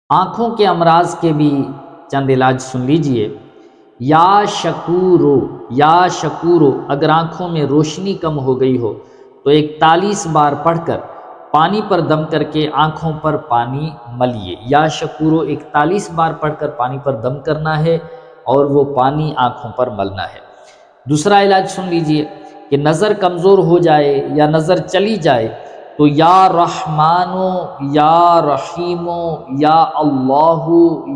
آنکھوں کے امراض کے بھی چند علاج سن لیجئے۔ یا شکورو اگر آنکھوں میں روشنی کم ہو گئی ہو تو 41 بار پڑھ کر پانی پر دم کر کے آنکھوں پر پانی ملیے۔ یا شکورو 41 بار پڑھ کر پانی پر دم کرنا ہے اور وہ پانی آنکھوں پر ملنا ہے۔ دوسرا علاج سن لیجئے کہ نظر کمزور ہو جائے یا نظر چلی جائے تو یا رحمانو یا رحیمو یا اللہ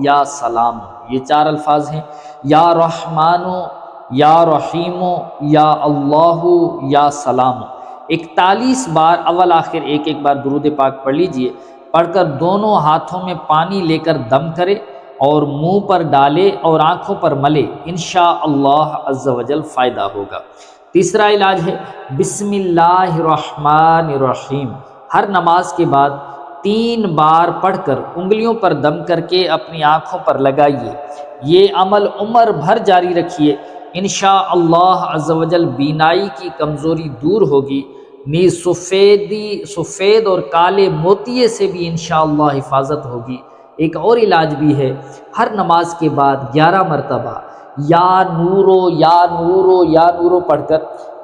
یا سلام، یہ 4 الفاظ ہیں۔ یا رحمانو یا رحیمو یا اللہ یا سلام، 41 بار اول آخر ایک ایک بار درود پاک پڑھ لیجئے۔ پڑھ کر دونوں ہاتھوں میں پانی لے کر دم کرے اور منہ پر ڈالے اور آنکھوں پر ملے، انشاءاللہ عز و جل فائدہ ہوگا۔ تیسرا علاج ہے بسم اللہ الرحمن الرحیم، ہر نماز کے بعد 3 بار پڑھ کر انگلیوں پر دم کر کے اپنی آنکھوں پر لگائیے۔ یہ عمل عمر بھر جاری رکھیے، انشاءاللہ عز و جل بینائی کی کمزوری دور ہوگی، نیز سفید اور کالے موتیے سے بھی انشاءاللہ حفاظت ہوگی۔ ایک اور علاج بھی ہے، ہر نماز کے بعد 11 مرتبہ یا نورو یا نورو یا نورو پڑھ کر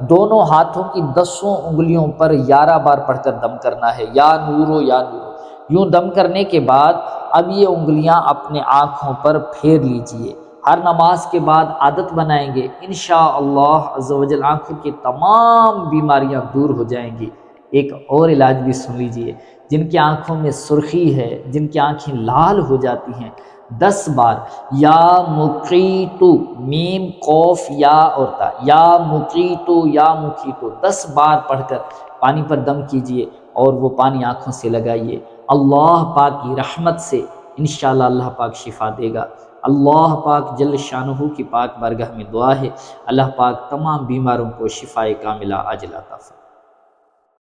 دونوں ہاتھوں کی 10 انگلیوں پر 11 بار پڑھ کر دم کرنا ہے، یا نورو یا نورو۔ یوں دم کرنے کے بعد اب یہ انگلیاں اپنے آنکھوں پر پھیر لیجئے۔ ہر نماز کے بعد عادت بنائیں گے، انشاءاللہ عز و جل آنکھوں کی تمام بیماریاں دور ہو جائیں گی۔ ایک اور علاج بھی سن لیجئے، جن کی آنکھوں میں سرخی ہے، جن کی آنکھیں لال ہو جاتی ہیں، 10 بار یا مقیتو، میم قوف یا اور تا، یا مقیتو یا مقیتو 10 بار پڑھ کر پانی پر دم کیجئے اور وہ پانی آنکھوں سے لگائیے۔ اللہ پاک کی رحمت سے انشاءاللہ اللہ پاک شفا دے گا۔ اللہ پاک جل شانہ کی پاک بارگاہ میں دعا ہے، اللہ پاک تمام بیماروں کو شفائے کاملہ عاجلہ عطا فرمائے۔